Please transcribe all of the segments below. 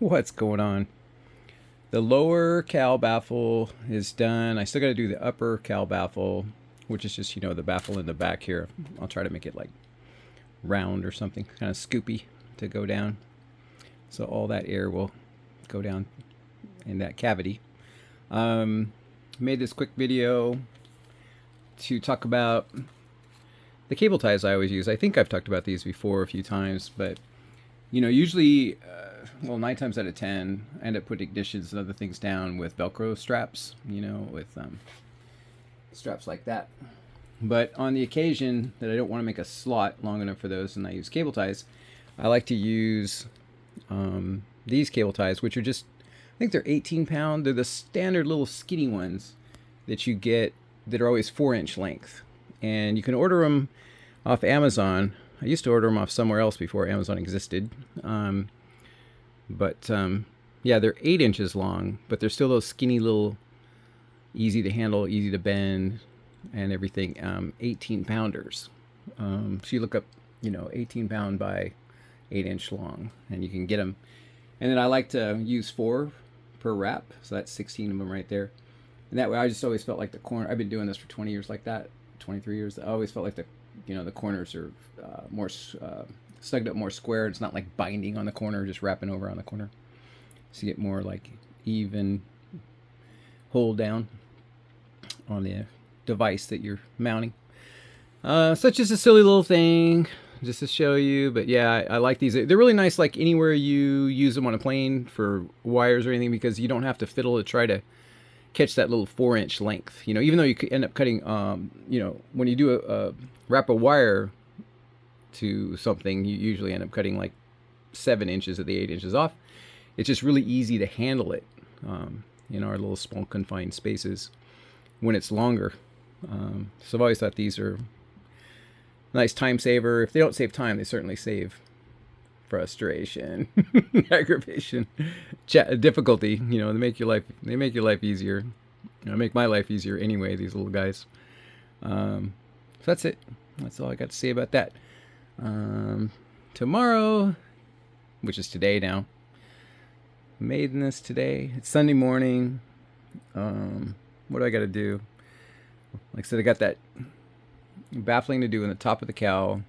What's going on? The lower cowl baffle is done. I still got to do the upper cowl baffle, which is just, the baffle in the back here. I'll try to make it like round or something, kind of scoopy to go down. So all that air will go down in that cavity. Made this quick video to talk about the cable ties I always use. I think I've talked about these before a few times, but usually, 9 times out of 10, I end up putting ignitions and other things down with Velcro straps, with straps like that. But on the occasion that I don't want to make a slot long enough for those and I use cable ties, I like to use these cable ties, which are just, I think they're 18 pound. They're the standard little skinny ones that you get that are always 4-inch length. And you can order them off Amazon. I used to order them off somewhere else before Amazon existed. But they're 8 inches long, but they're still those skinny little, easy to handle, easy to bend, and everything. 18 pounders. So you look up, 18 pound by 8-inch long, and you can get them. And then I like to use 4 per wrap, so that's 16 of them right there. And that way, I just always felt like the corner. I've been doing this for 20 years like that, 23 years. I always felt like the corners are more stugged up, more square. It's not like binding on the corner, just wrapping over on the corner. So you get more like even hold down on the device that you're mounting. So it's just a silly little thing just to show you. But yeah, I like these. They're really nice, like anywhere you use them on a plane for wires or anything, because you don't have to fiddle to try to catch that little 4-inch length. Even though you could end up cutting, when you do wrap a wire to something, you usually end up cutting like 7 inches of the 8 inches off. It's just really easy to handle it in our little small confined spaces when it's longer. So I've always thought these are a nice time saver. If they don't save time, they certainly save frustration, aggravation, difficulty. They make your life easier. Make my life easier anyway. These little guys. So that's it. That's all I got to say about that. Tomorrow, which is today now. Made this today. It's Sunday morning. What do I got to do? Like I said, I got that baffling to do in the top of the cowl.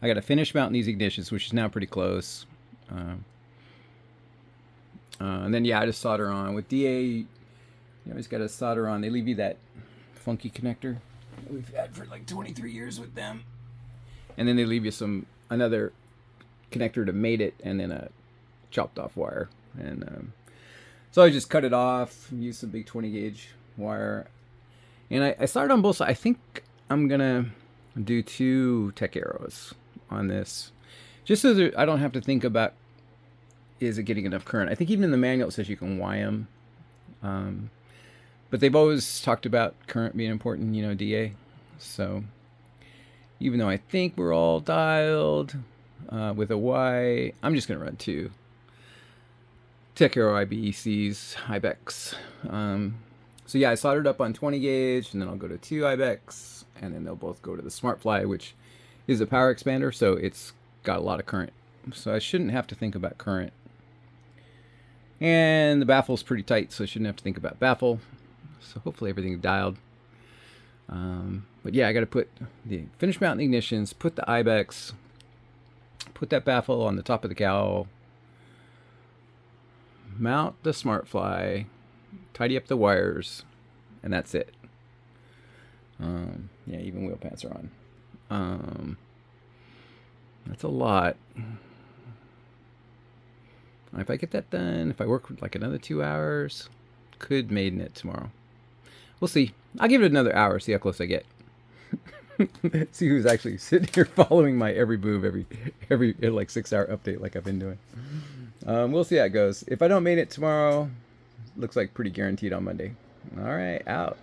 I got to finish mounting these ignitions, which is now pretty close. And then, I just solder on. With DA, you always got to solder on. They leave you that funky connector that we've had for like 23 years with them. And then they leave you another connector to mate it, and then a chopped off wire. And so I just cut it off, use some big 20 gauge wire. And I started on both sides. I think I'm going to do 2 tech arrows on this, just so I don't have to think about, is it getting enough current? I think even in the manual it says you can Y them. But they've always talked about current being important, DA. So even though I think we're all dialed with a Y, I'm just going to run 2 Tech Arrow IBECs, IBEX. So I soldered up on 20 gauge, and then I'll go to 2 IBEX, and then they'll both go to the SmartFly, which is a power expander, so it's got a lot of current. So I shouldn't have to think about current. And the baffle's pretty tight, so I shouldn't have to think about baffle. So hopefully everything's dialed. But I got to put the finish mounting ignitions, put the IBEX, put that baffle on the top of the cowl, mount the SmartFly, tidy up the wires, and that's it. Even wheel pants are on. That's a lot. If I get that done, if I work like another 2 hours, could maiden it tomorrow. We'll see. I'll give it another hour, see how close I get. See who's actually sitting here following my every move, every like 6-hour update like I've been doing. We'll see how it goes. If I don't maiden it tomorrow, looks like pretty guaranteed on Monday. All right, out.